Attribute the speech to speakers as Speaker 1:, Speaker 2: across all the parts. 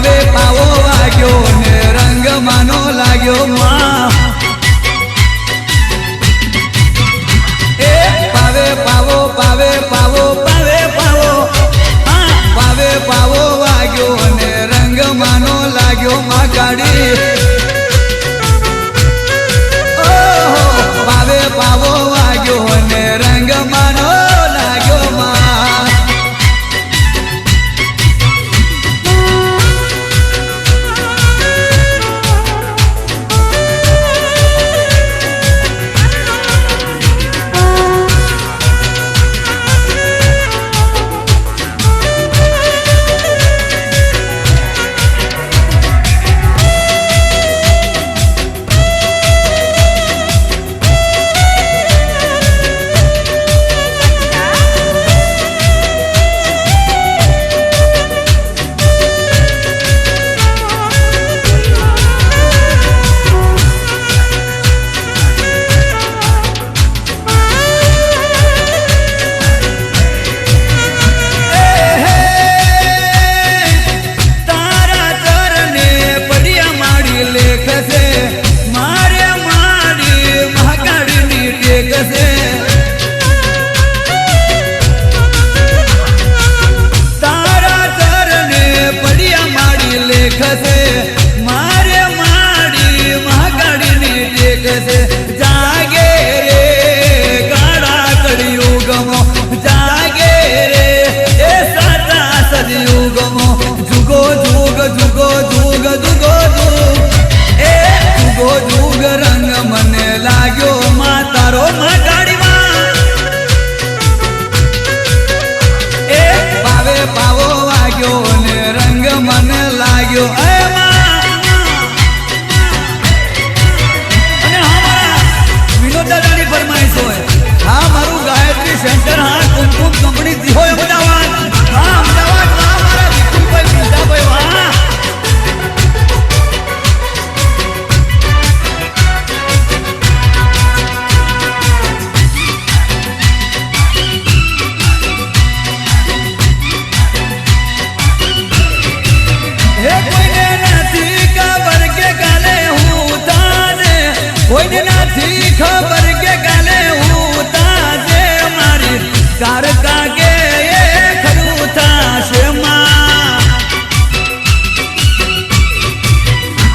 Speaker 1: પાવે પાવો વાગ્યો ને રંગ માનો લાગ્યો માં એ પાવે પાવો પાવે પાવો પાવે પાવો પાવે પાવો વાગ્યો ને રંગ માનો લાગ્યો માં ગાડી પાવે પાવો વાગ્યો ને રંગ માનો લાગ્યો માં मारे माड़ी महागाड़ी टेक जागे रे गाड़ा कड़ियो गमो जागे रे ए साता सदियो गमो जुगो जुग जुगो जुग जुगो जुग ए जुगो जुग रंग मने लाग्यो मा तारो महागाड़ी मा ए पावे पावो वाग्यो ने रंग मने लाग्यो सेंटर हाँ कुमकुम कंपनी दी हो अमदावाद हाँ अमदावाद वहाँ हमारा विपुल भाई पिंडा भाई वहाँ हे कोई ने नाथी खबर के गाले हूँ ताजे कोई ने नाथी खबर के गाले हूँ ताजे कार कागे ये खरूथा शेमा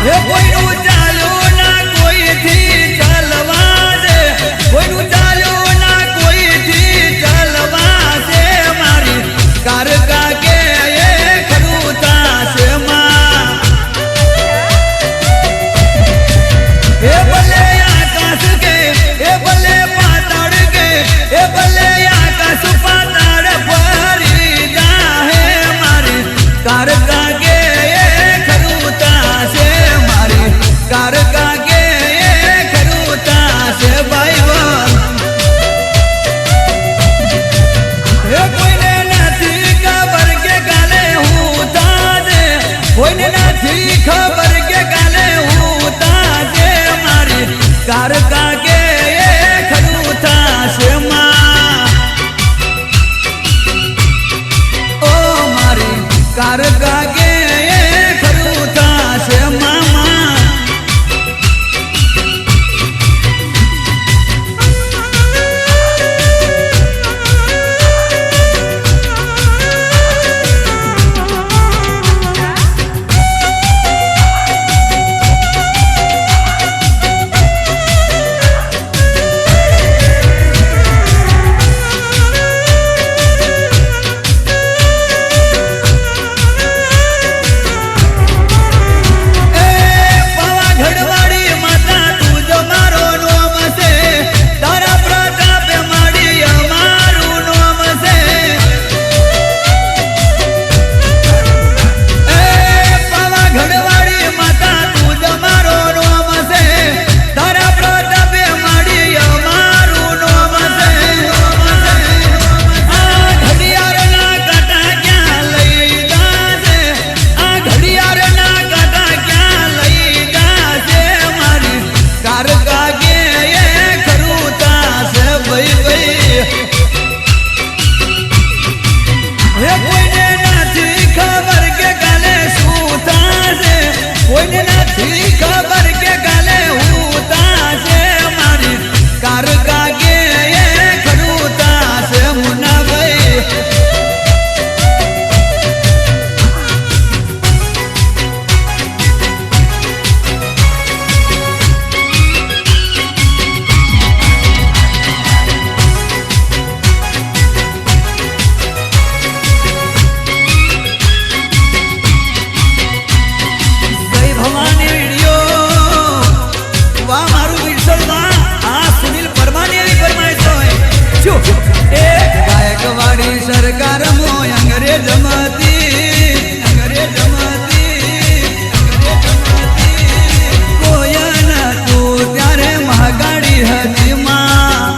Speaker 1: हे कोई नु चालो ना कोई थी चलवा दे कोई नु चालो ना कोई थी चलवा दे मारी कार कागे ये खरूथा शेमा हे भले आकाश के हे भले पाताड़ के हे भले सुपाताड़ भरी जाहे मारी कार कागे ये खरूता से मारी कार कागे ये खरूता से भाई बोल हे कोई ने नाथी खबर के गाले हूँ ताजे कोई ने नाथी खबर के गाले हूँ ताजे मारी कार कागे ये खरूता से मारी कार कागे ये खरूता से मामा કોઈને નથી ખબર કે ગાલે ઉતાશે મારી કાર ગાગે એ ખડુતાશે મુન્નાભાઈ સરકાર મો અંગ્રેજ મતી કોયન તું ત્યારે મહાગાડી હતી માં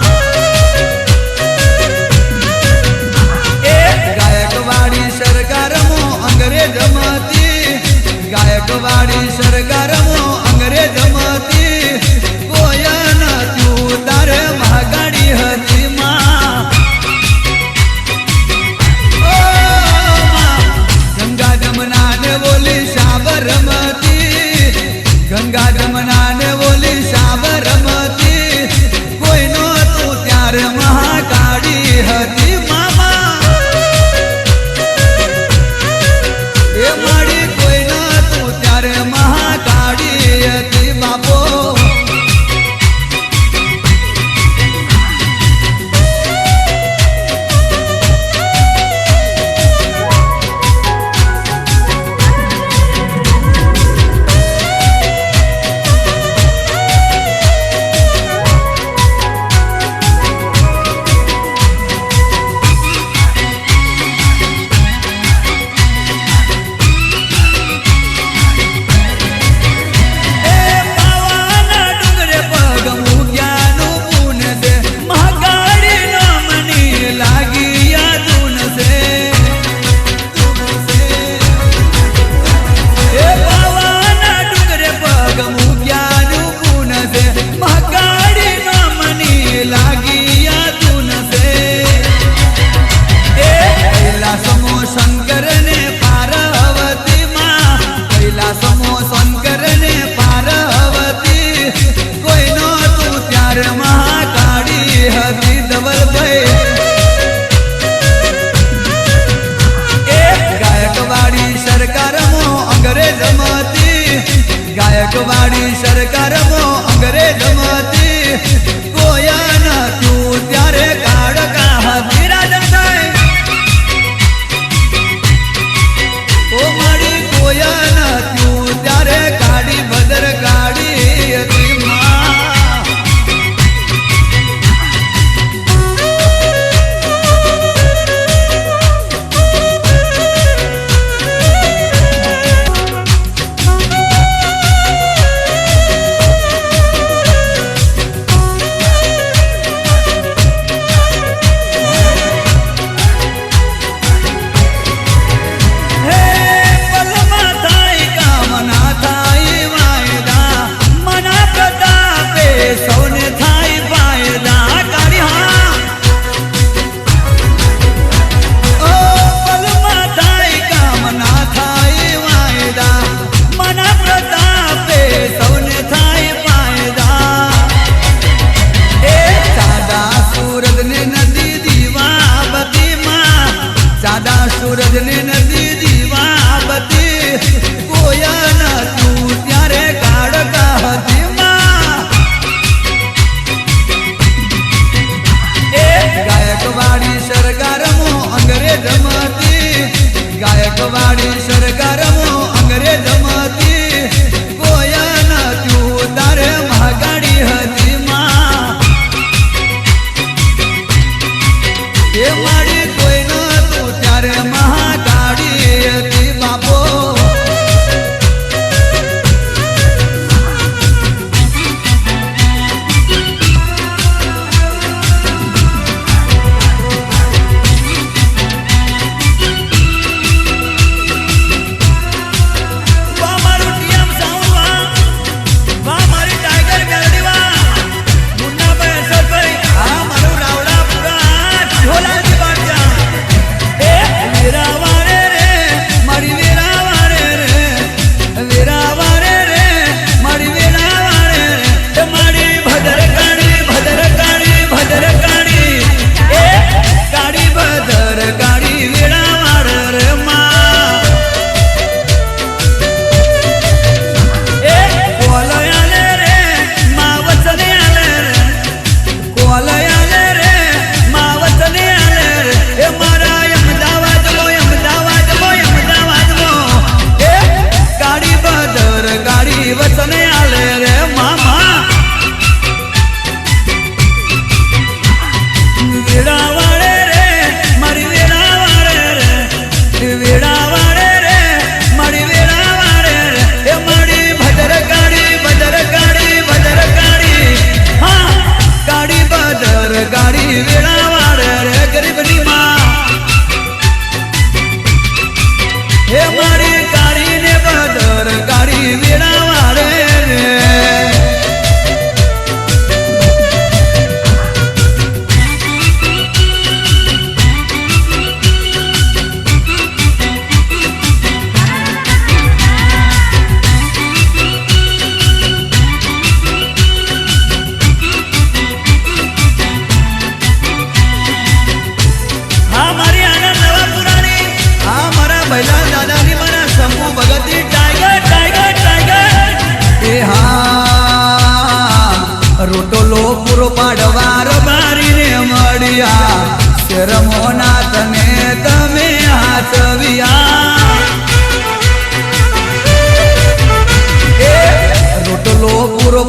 Speaker 1: એ ગાયકવાડી સરકાર મો અંગ્રેજ મતી ગાયકવાડી સરકાર મો અંગ્રેજ મતી કોયન તું તારે મહાગાડી હતી માં ગંગા જમના ને બોલી સાબરમતી કોઈ નો તું ત્યારે મહાકાળી હતી મામા એ માડી કોઈ નો તું ત્યારે મહાકાળી હતી બાપો ગાયકવાડી સરકાર મો અંગ્રેજ મતી કોયન તું ત્યારે કાળકા હતી રાજનભાઈ ઓ મારી કોયન તું ત્યારે ગાડી ભદર ગાડી હતી માં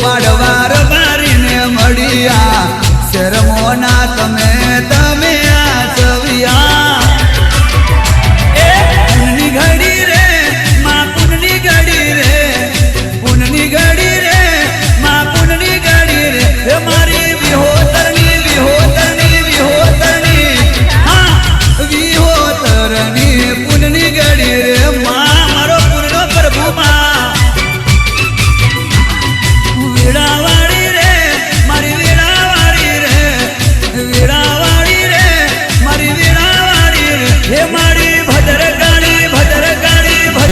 Speaker 1: પાડવા